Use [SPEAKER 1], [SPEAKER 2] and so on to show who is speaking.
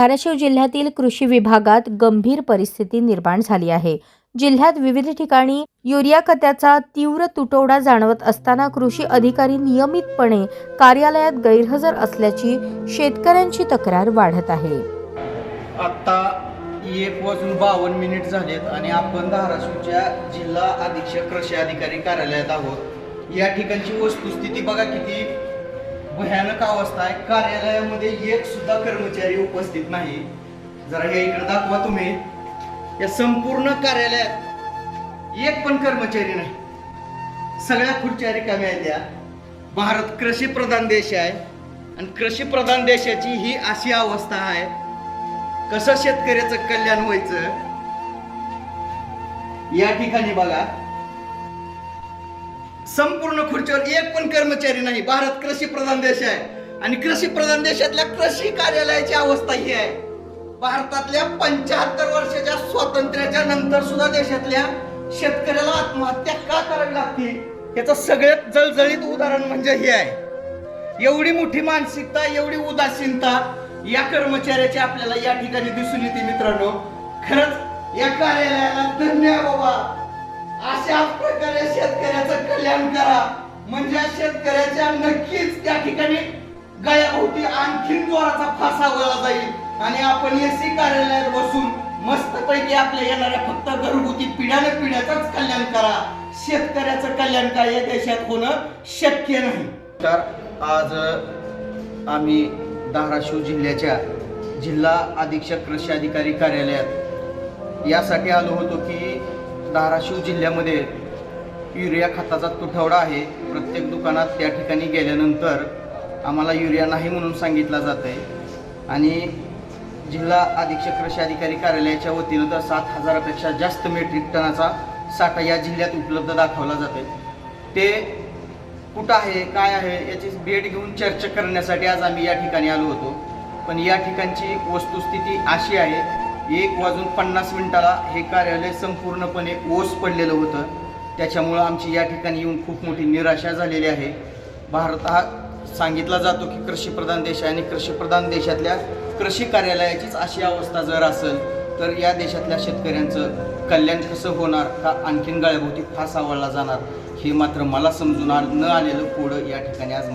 [SPEAKER 1] धाराशिव जिल्ह्यातील कृषी विभागात गंभीर परिस्थिती निर्माण झाली आहे। जिल्ह्यात विविध ठिकाणी युरिया खताचा तीव्र तुटवडा जाणवत असताना कृषी अधिकारी नियमितपणे कार्यालयात गैरहजर असल्याची शेतकऱ्यांची तक्रार वाढत आहे।
[SPEAKER 2] आता 1:52 झालेत आणि आपण धाराशिवच्या जिल्हा अधीक्षक कृषी अधिकारी कार्यालयात आहोत। या ठिकाणची वस्तुस्थिती बघा, किती भयानक अवस्था आहे। कार्यालयामध्ये एक सुद्धा कर्मचारी उपस्थित नाही। जरा हे इकडे दाखवा तुम्ही। या संपूर्ण कार्यालयात एक पण कर्मचारी नाही। सगळ्या खुर्च्या रिकाम्या आहेत। या भारत कृषी प्रधान देश आहे आणि कृषी प्रधान देशाची ही अशी अवस्था आहे। कसं शेतकऱ्याचं कल्याण व्हायचं? या ठिकाणी बघा, संपूर्ण खुर्चीवर एक पण कर्मचारी नाही। भारत कृषी प्रधान देश आहे आणि कृषी प्रधान देशातल्या कृषी कार्यालयाची अवस्था ही आहे। भारतातल्या 75 वर्षाच्या स्वातंत्र्याच्या नंतर सुद्धा देशातल्या शेतकऱ्याला आत्महत्या का करावी लागते याचं सगळ्यात जळजळीत उदाहरण म्हणजे हे आहे। एवढी मोठी मानसिकता, एवढी उदासीनता या कर्मचाऱ्याची आपल्याला या ठिकाणी दिसून येते। मित्रांनो, खरंच या कार्यालयाला धन्यवाद बाबा। अशा प्रकारे शेतकऱ्याचं कल्याण करा, म्हणजे शेतकऱ्याच्या नक्कीच त्या ठिकाणी गळ्याभोवती आणखीन जोराचा फासा वळला जाईल आणि आपण एसी कार्यालयात बसून मस्तपैकी आपल्या येणाऱ्या फक्त घरगुती पिढ्याचाच कल्याण करा। शेतकऱ्याचं कल्याण काय या देशात होणं शक्य नाही। तर आज आम्ही धाराशिव जिल्ह्याच्या जिल्हा अधीक्षक कृषी अधिकारी कार्यालयात यासाठी आलो होतो की धाराशिव जिल्ह्यामध्ये युरिया खताचा तुटवडा आहे। प्रत्येक दुकानात त्या ठिकाणी गेल्यानंतर आम्हाला युरिया नाही म्हणून सांगितलं जात आहे आणि जिल्हा अधीक्षक कृषी अधिकारी कार्यालयाच्या वतीनं तर 7,000पेक्षा जास्त मेट्रिक टनाचा साठा या जिल्ह्यात उपलब्ध दाखवला जातो। ते कुठं आहे, काय आहे याची भेट घेऊन चर्चा करण्यासाठी आज आम्ही या ठिकाणी आलो होतो। पण या ठिकाणची वस्तुस्थिती अशी आहे, 1:50 हे कार्यालय संपूर्णपणे ओस पडलेलं होतं। त्याच्यामुळं आमची या ठिकाणी येऊन खूप मोठी निराशा झालेली आहे। भारत हा सांगितला जातो की कृषी प्रधान देश आहे आणि कृषी प्रधान देशातल्या कृषी कार्यालयाचीच अशी अवस्था जर असेल तर या देशातल्या शेतकऱ्यांचं कल्याण कसं होणार, का आणखीन गळ्याभोवती फासा वळला जाणार, हे मात्र मला समजून न आलेलं पुढं या ठिकाणी आज